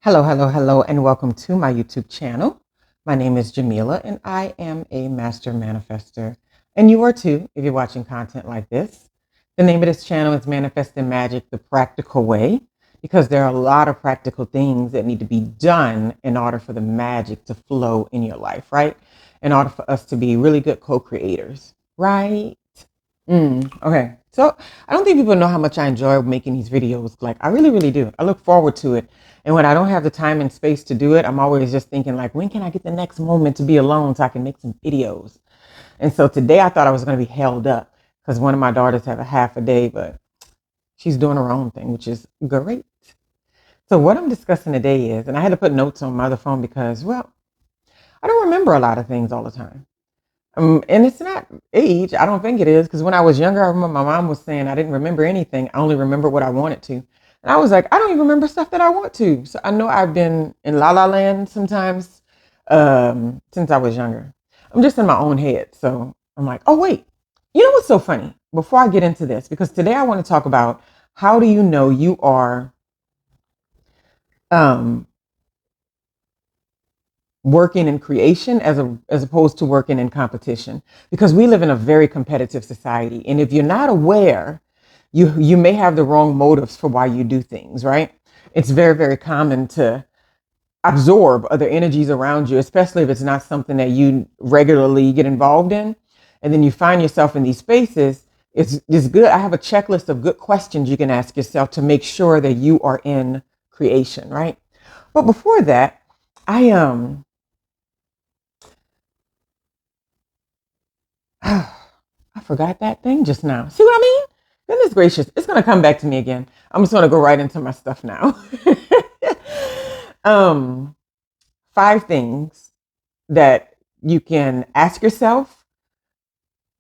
Hello, hello, hello, and welcome to my YouTube channel. My name is Jameelah, and I am a master manifester. And you are too, if you're watching content like this. The name of this channel is Manifesting Magic the Practical Way, because there are a lot of practical things that need to be done in order for the magic to flow in your life, right? In order for us to be really good co-creators, right? Okay. So I don't think people know how much I enjoy making these videos. Like I really, really do. I look forward to it. And when I don't have the time and space to do it, I'm always just thinking like, when can I get the next moment to be alone so I can make some videos? And so today I thought I was going to be held up because one of my daughters have a half a day, but she's doing her own thing, which is great. So what I'm discussing today is, and I had to put notes on my other phone because, well, I don't remember a lot of things all the time. And it's not age. I don't think it is. Because when I was younger, I remember my mom was saying I didn't remember anything. I only remember what I wanted to. And I was like, I don't even remember stuff that I want to. So I know I've been in La La Land sometimes since I was younger. I'm just in my own head. So I'm like, oh, wait. You know what's so funny? Before I get into this, because today I want to talk about how do you know you are um, working in creation as opposed to working in competition, because we live in a very competitive society, and if you're not aware, you may have the wrong motives for why you do things, right? It's very, very common to absorb other energies around you, especially if it's not something that you regularly get involved in, and then you find yourself in these spaces. It's good. I have a checklist of good questions you can ask yourself to make sure that you are in creation, right? But before that, I I forgot that thing just now. See what I mean? Goodness gracious, it's gonna come back to me again. I'm just gonna go right into my stuff now. um, 5 things that you can ask yourself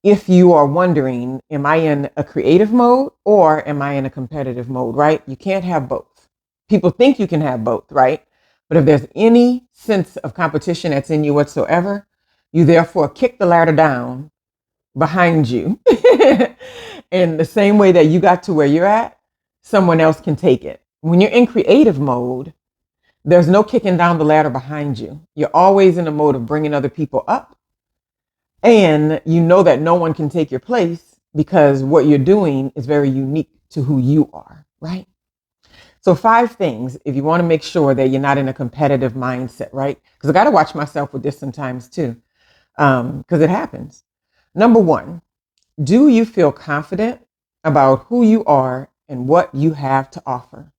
if you are wondering, am I in a creative mode or am I in a competitive mode, right? You can't have both. People think you can have both, right? But if there's any sense of competition that's in you whatsoever, you therefore kick the ladder down behind you. In the same way that you got to where you're at, someone else can take it. When you're in creative mode, there's no kicking down the ladder behind you. You're always in the mode of bringing other people up. And you know that no one can take your place because what you're doing is very unique to who you are, right? So 5 things, if you want to make sure that you're not in a competitive mindset, right? Because I got to watch myself with this sometimes too, because it happens. Number 1, do you feel confident about who you are and what you have to offer?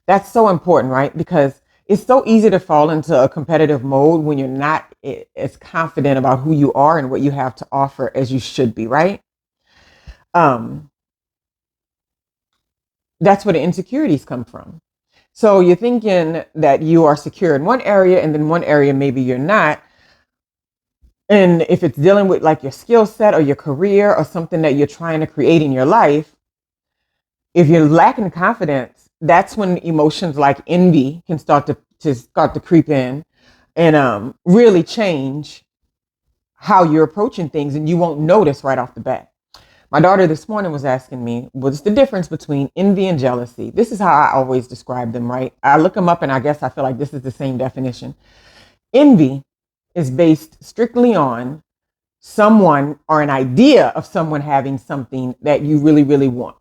That's so important, right? Because it's so easy to fall into a competitive mode when you're not as confident about who you are and what you have to offer as you should be, right? Um, that's where the insecurities come from. So you're thinking that you are secure in one area, and then one area maybe you're not. And if it's dealing with like your skill set or your career or something that you're trying to create in your life, if you're lacking confidence, that's when emotions like envy can start to creep in and really change how you're approaching things, and you won't notice right off the bat. My daughter this morning was asking me, what's the difference between envy and jealousy? This is how I always describe them, right? I look them up and I guess I feel like this is the same definition. Envy is based strictly on someone or an idea of someone having something that you really, really want.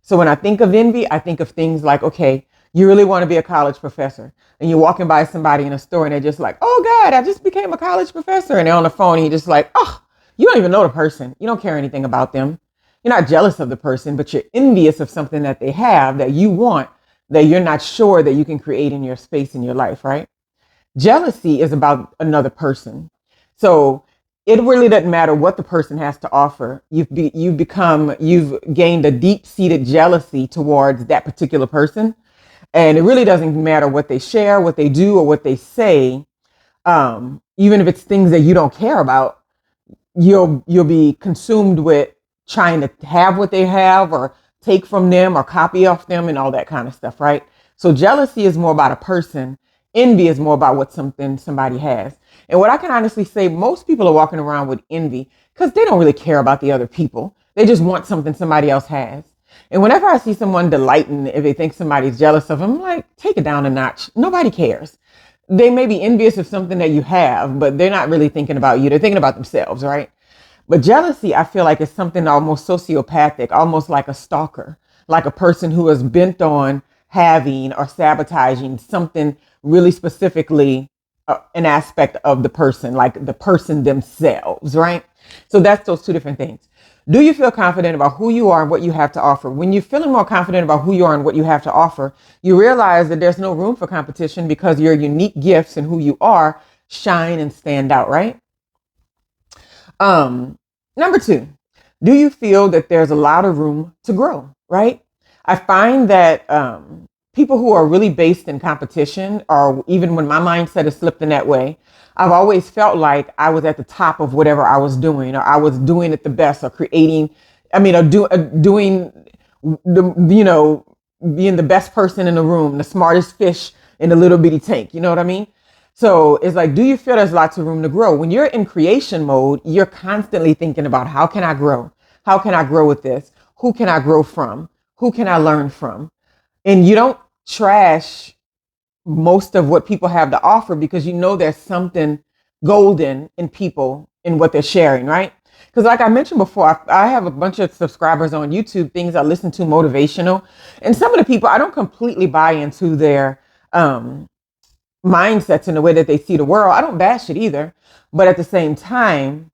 So when I think of envy, I think of things like, okay, you really want to be a college professor and you're walking by somebody in a store and they're just like, oh God, I just became a college professor. And they're on the phone and you're just like, oh, you don't even know the person. You don't care anything about them. You're not jealous of the person, but you're envious of something that they have that you want, that you're not sure that you can create in your space in your life, right? Jealousy is about another person. So it really doesn't matter what the person has to offer. You've gained a deep seated jealousy towards that particular person. And it really doesn't matter what they share, what they do, or what they say. Even if it's things that you don't care about, you'll be consumed with trying to have what they have or take from them or copy off them and all that kind of stuff, right? So jealousy is more about a person. Envy is more about what somebody has. And what I can honestly say, most people are walking around with envy because they don't really care about the other people. They just want something somebody else has. And whenever I see someone delighting, if they think somebody's jealous of them, I'm like, take it down a notch. Nobody cares. They may be envious of something that you have, but they're not really thinking about you. They're thinking about themselves, right? But jealousy, I feel like, is something almost sociopathic, almost like a stalker, like a person who is bent on having or sabotaging something really specifically, an aspect of the person, like the person themselves, right? So that's those two different things. Do you feel confident about who you are and what you have to offer? When you're feeling more confident about who you are and what you have to offer, you realize that there's no room for competition because your unique gifts and who you are shine and stand out, right? Number two, do you feel that there's a lot of room to grow, right? I find that people who are really based in competition, or even when my mindset has slipped in that way, I've always felt like I was at the top of whatever I was doing, or I was doing it the best, or creating, doing being the best person in the room, the smartest fish in the little bitty tank. You know what I mean? So it's like, do you feel there's lots of room to grow? When you're in creation mode, you're constantly thinking about, how can I grow? How can I grow with this? Who can I grow from? Who can I learn from? And you don't trash most of what people have to offer because you know there's something golden in people in what they're sharing, right? Because like I mentioned before, I have a bunch of subscribers on YouTube, things I listen to motivational. And some of the people, I don't completely buy into their mindsets and the way that they see the world. I don't bash it either. But at the same time,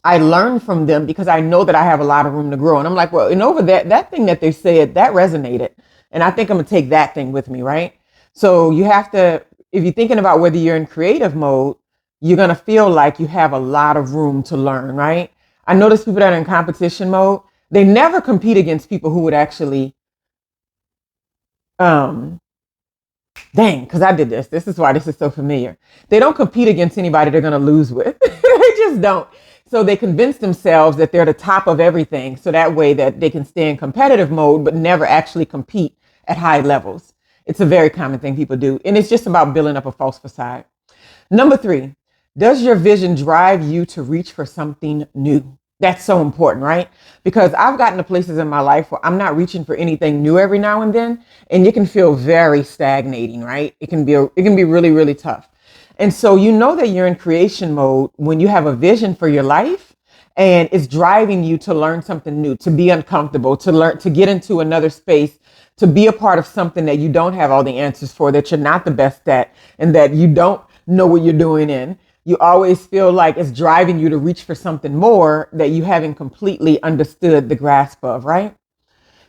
I learn from them because I know that I have a lot of room to grow. And I'm like, well, and over that thing that they said, that resonated. And I think I'm going to take that thing with me, right? So you have to, if you're thinking about whether you're in creative mode, you're going to feel like you have a lot of room to learn, right? I notice people that are in competition mode, they never compete against people who would actually, dang, because I did this. This is why this is so familiar. They don't compete against anybody they're going to lose with. They just don't. So they convince themselves that they're the top of everything. So that way that they can stay in competitive mode, but never actually compete at high levels. It's a very common thing people do. And it's just about building up a false facade. Number three, does your vision drive you to reach for something new? That's so important, right? Because I've gotten to places in my life where I'm not reaching for anything new every now and then, and it can feel very stagnating, right? It can be really, really tough. And so you know that you're in creation mode when you have a vision for your life and it's driving you to learn something new, to be uncomfortable, to learn, to get into another space, to be a part of something that you don't have all the answers for, that you're not the best at, and that you don't know what you're doing in. You always feel like it's driving you to reach for something more that you haven't completely understood the grasp of, right?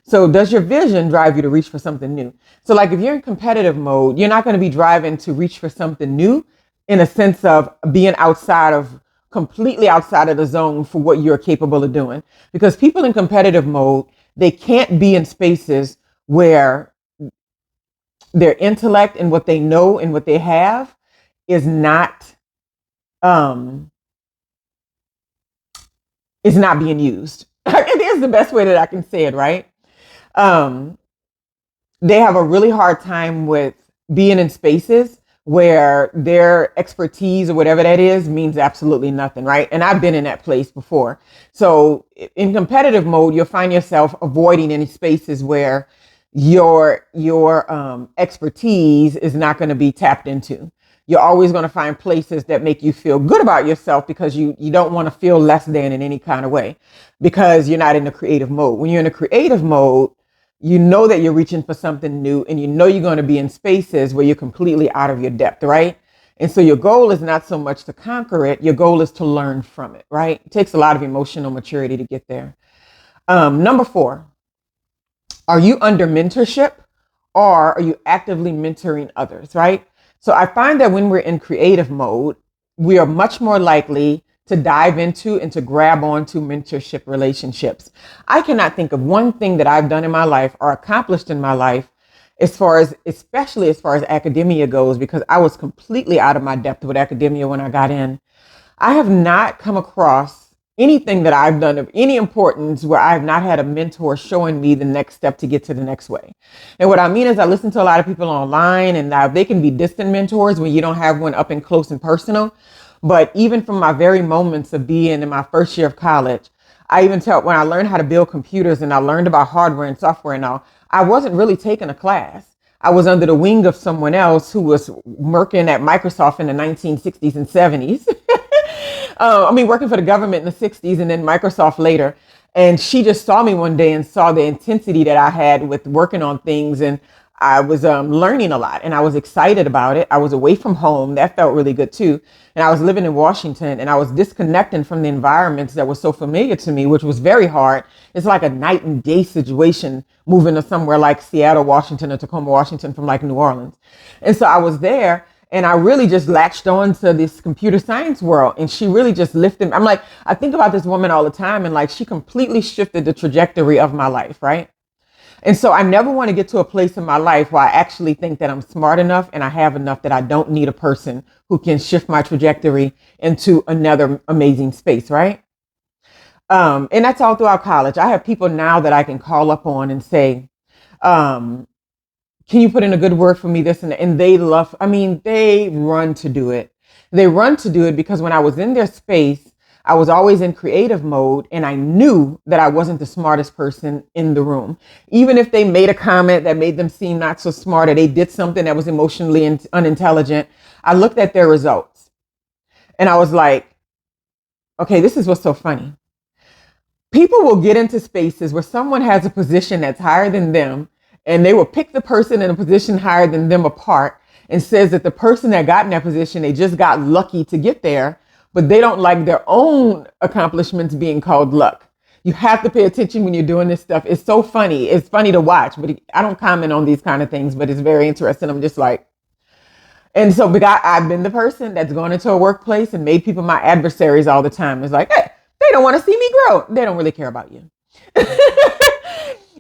So does your vision drive you to reach for something new? So like if you're in competitive mode, you're not going to be driving to reach for something new in a sense of being completely outside of the zone for what you're capable of doing. Because people in competitive mode, they can't be in spaces where their intellect and what they know and what they have is not being used. It is the best way that I can say it, right? They have a really hard time with being in spaces where their expertise or whatever that is means absolutely nothing, right? And I've been in that place before. So in competitive mode, you'll find yourself avoiding any spaces where your expertise is not going to be tapped into. You're always going to find places that make you feel good about yourself because you don't want to feel less than in any kind of way because you're not in the creative mode. When you're in a creative mode, you know that you're reaching for something new and you know you're going to be in spaces where you're completely out of your depth, right? And so your goal is not so much to conquer it. Your goal is to learn from it, right? It takes a lot of emotional maturity to get there. Number four, are you under mentorship or are you actively mentoring others, right? So I find that when we're in creative mode, we are much more likely to dive into and to grab onto mentorship relationships. I cannot think of one thing that I've done in my life or accomplished in my life especially as far as academia goes, because I was completely out of my depth with academia when I got in. I have not come across anything that I've done of any importance where I've not had a mentor showing me the next step to get to the next way. And what I mean is I listen to a lot of people online and now they can be distant mentors when you don't have one up and close and personal. But even from my very moments of being in my first year of college, I even tell when I learned how to build computers and I learned about hardware and software and all, I wasn't really taking a class. I was under the wing of someone else who was working at Microsoft in the 1960s and 70s. Working for the government in the 60s and then Microsoft later. And she just saw me one day and saw the intensity that I had with working on things. And I was learning a lot and I was excited about it. I was away from home. That felt really good too. And I was living in Washington and I was disconnecting from the environments that were so familiar to me, which was very hard. It's like a night and day situation moving to somewhere like Seattle, Washington, or Tacoma, Washington from like New Orleans. And so I was there and I really just latched on to this computer science world. And she really just lifted. I think about this woman all the time and like she completely shifted the trajectory of my life, right? And so I never want to get to a place in my life where I actually think that I'm smart enough and I have enough that I don't need a person who can shift my trajectory into another amazing space, right? And that's all throughout college. I have people now that I can call up on and say, can you put in a good word for me, this and they they run to do it. They run to do it because when I was in their space, I was always in creative mode and I knew that I wasn't the smartest person in the room. Even if they made a comment that made them seem not so smart or they did something that was emotionally unintelligent, I looked at their results and I was like, okay, this is what's so funny. People will get into spaces where someone has a position that's higher than them and they will pick the person in a position higher than them apart and says that the person that got in that position, they just got lucky to get there. But they don't like their own accomplishments being called luck. You have to pay attention when you're doing this stuff. It's so funny. It's funny to watch, but I don't comment on these kind of things, but it's very interesting. I'm just like, and so I've been the person that's gone into a workplace and made people my adversaries all the time. It's like, hey, they don't want to see me grow. They don't really care about you.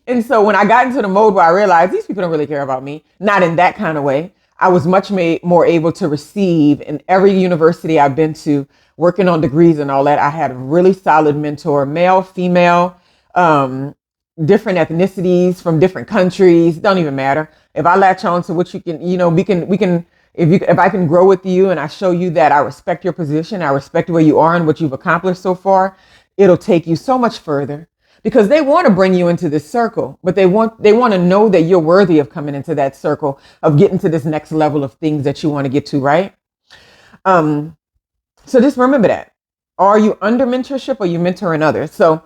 And so when I got into the mode where I realized these people don't really care about me, not in that kind of way, I was much more able to receive in every university I've been to, working on degrees and all that. I had a really solid mentor, male, female, different ethnicities from different countries. Don't even matter. If I latch on to what you can, if I can grow with you and I show you that I respect your position, I respect where you are and what you've accomplished so far, it'll take you so much further. Because they want to bring you into this circle, but they want to know that you're worthy of coming into that circle, of getting to this next level of things that you want to get to, right? So just remember that. Are you under mentorship or are you mentoring others? So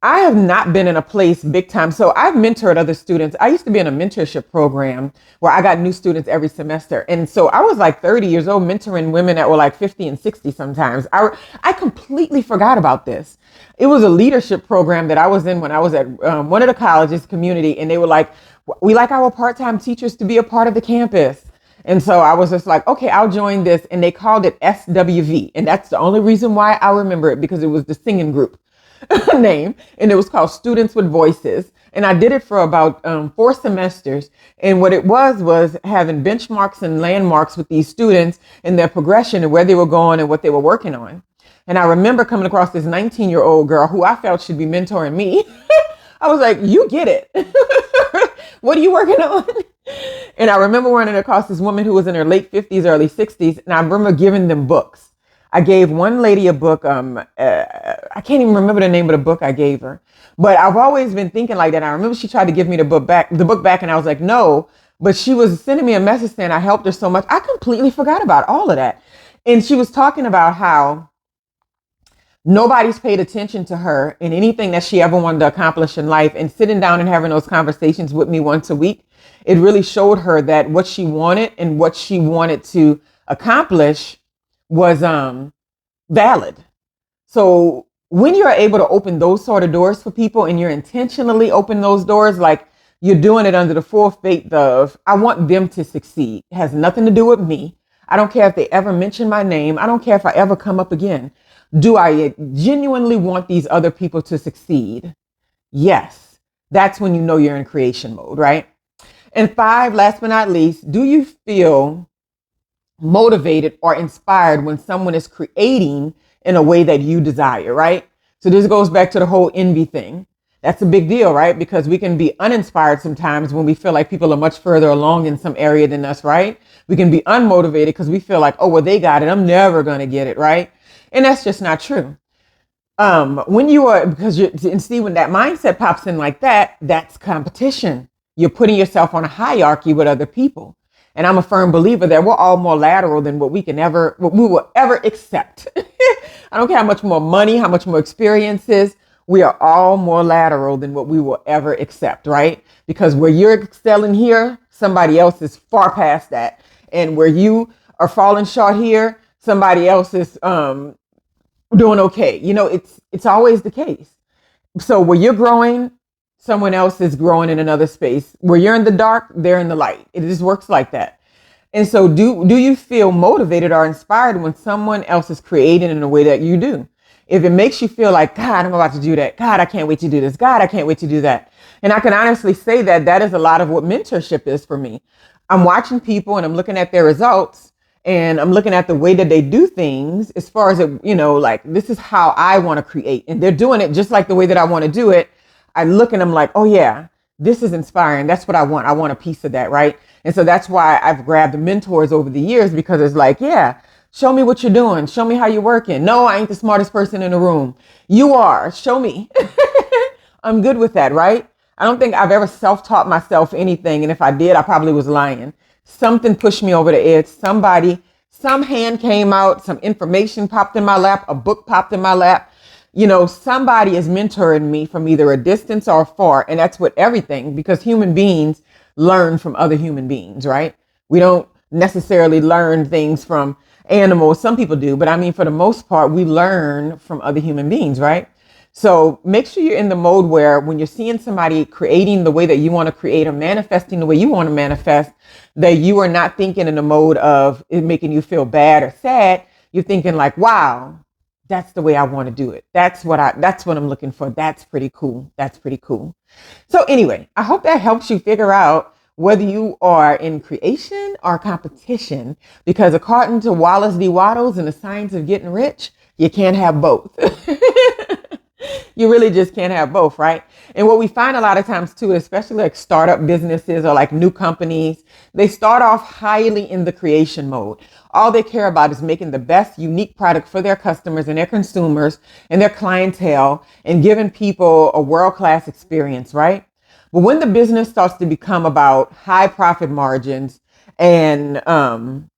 I have not been in a place big time. So I've mentored other students. I used to be in a mentorship program where I got new students every semester. And so I was like 30 years old mentoring women that were like 50 and 60 sometimes. I completely forgot about this. It was a leadership program that I was in when I was at one of the colleges community. And they were like, we like our part-time teachers to be a part of the campus. And so I was just like, okay, I'll join this. And they called it SWV. And that's the only reason why I remember it, because it was the singing group name. And it was called Students with Voices. And I did it for about 4 semesters. And what it was having benchmarks and landmarks with these students and their progression and where they were going and what they were working on. And I remember coming across this 19-year-old girl who I felt should be mentoring me. I was like, you get it. What are you working on? And I remember running across this woman who was in her late 50s, early 60s. And I remember giving them books. I gave one lady a book. I can't even remember the name of the book I gave her. But I've always been thinking like that. I remember she tried to give me the book back. And I was like, no. But she was sending me a message saying I helped her so much. I completely forgot about all of that. And she was talking about how nobody's paid attention to her in anything that she ever wanted to accomplish in life. And sitting down and having those conversations with me once a week, it really showed her that what she wanted and what she wanted to accomplish was valid. So when you're able to open those sort of doors for people and you're intentionally open those doors, like you're doing it under the full faith of, I want them to succeed. It has nothing to do with me. I don't care if they ever mention my name. I don't care if I ever come up again. Do I genuinely want these other people to succeed? Yes. That's when you know you're in creation mode, right? And 5, last but not least, do you feel motivated or inspired when someone is creating in a way that you desire, right? So this goes back to the whole envy thing. That's a big deal, right? Because we can be uninspired sometimes when we feel like people are much further along in some area than us, right? We can be unmotivated because we feel like, oh, well, they got it. I'm never going to get it, right? And that's just not true. When you are, because you, and see, when that mindset pops in like that, that's competition. You're putting yourself on a hierarchy with other people. And I'm a firm believer that we're all more lateral than what we will ever accept. I don't care how much more money, how much more experiences. We are all more lateral than what we will ever accept, right? Because where you're excelling here, somebody else is far past that. And where you are falling short here, somebody else is doing okay. It's always the case. So where you're growing, someone else is growing in another space. Where you're in the dark, they're in the light. It just works like that. And so do you feel motivated or inspired when someone else is creating in a way that you do? If it makes you feel like, God, I'm about to do that. God, I can't wait to do this. God, I can't wait to do that. And I can honestly say that that is a lot of what mentorship is for me. I'm watching people and I'm looking at their results and I'm looking at the way that they do things as far as, like, this is how I want to create. And they're doing it just like the way that I want to do it. I look and I'm like, oh yeah, this is inspiring. That's what I want. I want a piece of that, right? And so that's why I've grabbed the mentors over the years, because it's like, yeah, show me what you're doing. Show me how you're working. No, I ain't the smartest person in the room. You are. Show me. I'm good with that, right? I don't think I've ever self-taught myself anything. And if I did, I probably was lying. Something pushed me over the edge. Some hand came out, some information popped in my lap, a book popped in my lap. Somebody is mentoring me from either a distance or far. And that's with everything, because human beings learn from other human beings, right? We don't necessarily learn things from animals. Some people do, but I mean, for the most part, we learn from other human beings, right? So make sure you're in the mode where when you're seeing somebody creating the way that you want to create or manifesting the way you want to manifest, that you are not thinking in the mode of it making you feel bad or sad. You're thinking like, wow, that's the way I want to do it. That's what I'm looking for. That's pretty cool. That's pretty cool. So anyway, I hope that helps you figure out whether you are in creation or competition, because according to Wallace D. Wattles and the Science of Getting Rich, you can't have both. You really just can't have both, right? And what we find a lot of times too, especially like startup businesses or like new companies, they start off highly in the creation mode. All they care about is making the best unique product for their customers and their consumers and their clientele and giving people a world-class experience, right? But when the business starts to become about high profit margins and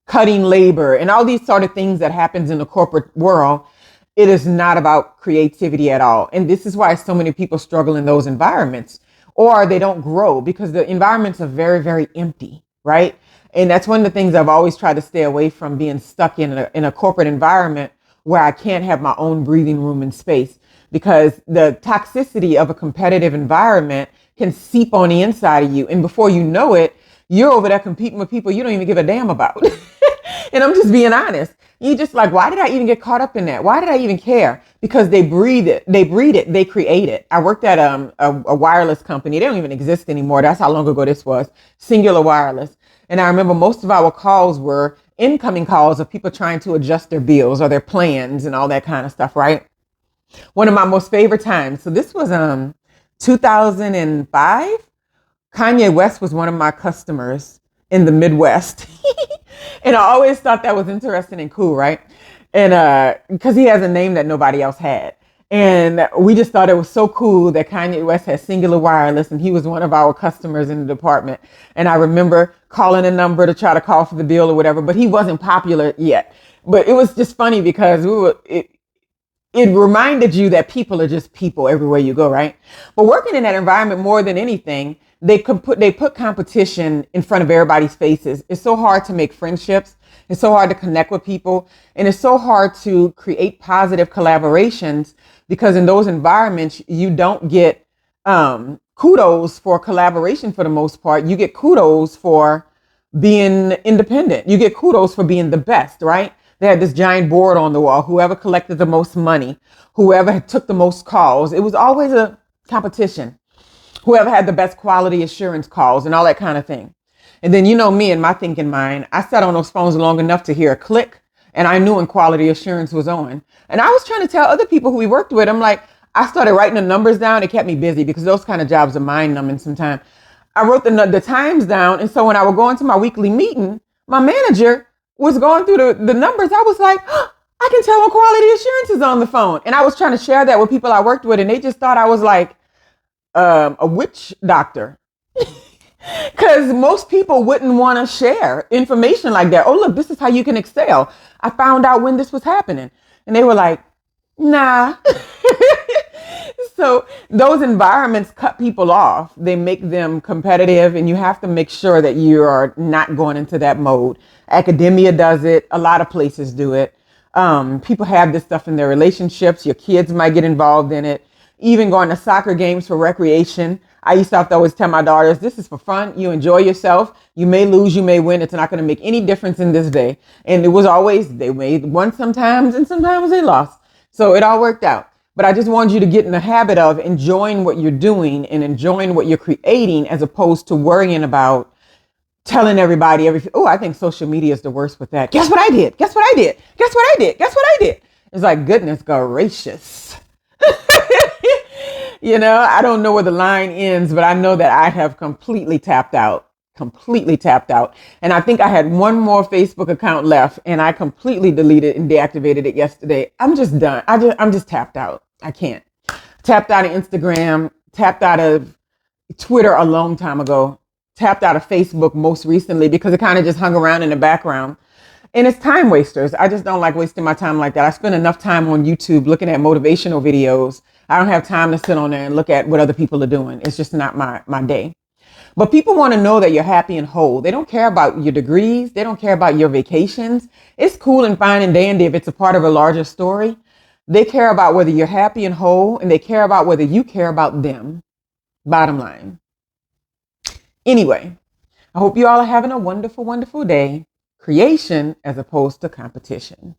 cutting labor and all these sort of things that happens in the corporate world, it is not about creativity at all. And this is why so many people struggle in those environments, or they don't grow because the environments are very, very empty, right? And that's one of the things I've always tried to stay away from, being stuck in a corporate environment where I can't have my own breathing room and space, because the toxicity of a competitive environment can seep on the inside of you. And before you know it, you're over there competing with people you don't even give a damn about. And I'm just being honest. You just like, why did I even get caught up in that? Why did I even care? Because they breathe it, they create it. I worked at a wireless company. They don't even exist anymore. That's how long ago this was. Singular Wireless. And I remember most of our calls were incoming calls of people trying to adjust their bills or their plans and all that kind of stuff, right? One of my most favorite times. So this was 2005. Kanye West was one of my customers in the Midwest. And I always thought that was interesting and cool, right? And because he has a name that nobody else had. And we just thought it was so cool that Kanye West had Singular Wireless and he was one of our customers in the department. And I remember calling a number to try to call for the bill or whatever, but he wasn't popular yet. But it was just funny because it reminded you that people are just people everywhere you go, right? But working in that environment, more than anything, they put competition in front of everybody's faces. It's so hard to make friendships. It's so hard to connect with people. And it's so hard to create positive collaborations, because in those environments, you don't get kudos for collaboration for the most part. You get kudos for being independent. You get kudos for being the best, right? They had this giant board on the wall. Whoever collected the most money, whoever took the most calls. It was always a competition. Whoever had the best quality assurance calls and all that kind of thing. And then, me and my thinking mind, I sat on those phones long enough to hear a click, and I knew when quality assurance was on. And I was trying to tell other people who we worked with, I'm like, I started writing the numbers down. It kept me busy because those kind of jobs are mind numbing sometimes. I wrote the times down. And so when I would go into my weekly meeting, my manager was going through the numbers. I was like, I can tell when quality assurance is on the phone. And I was trying to share that with people I worked with, and they just thought I was like a witch doctor. Because most people wouldn't want to share information like that. Oh, look, this is how you can excel. I found out when this was happening. And they were like, nah. So those environments cut people off. They make them competitive, and you have to make sure that you are not going into that mode. Academia does it. A lot of places do it. People have this stuff in their relationships. Your kids might get involved in it. Even going to soccer games for recreation. I used to have to always tell my daughters, this is for fun. You enjoy yourself. You may lose, you may win. It's not going to make any difference in this day. And it was always, they made one sometimes and sometimes they lost. So it all worked out. But I just wanted you to get in the habit of enjoying what you're doing and enjoying what you're creating, as opposed to worrying about telling everybody everything. Oh, I think social media is the worst with that. Guess what I did? Guess what I did? Guess what I did? Guess what I did? It's like, goodness gracious. I don't know where the line ends, but I know that I have completely tapped out. And I think I had one more Facebook account left, and I completely deleted and deactivated it yesterday. I'm just done. I'm just tapped out. I can't. Tapped out of Instagram, tapped out of Twitter a long time ago, tapped out of Facebook most recently because it kind of just hung around in the background. And it's time wasters. I just don't like wasting my time like that. I spend enough time on YouTube looking at motivational videos. I don't have time to sit on there and look at what other people are doing. It's just not my day. But people want to know that you're happy and whole. They don't care about your degrees. They don't care about your vacations. It's cool and fine and dandy if it's a part of a larger story. They care about whether you're happy and whole, and they care about whether you care about them. Bottom line. Anyway, I hope you all are having a wonderful, wonderful day. Creation as opposed to competition.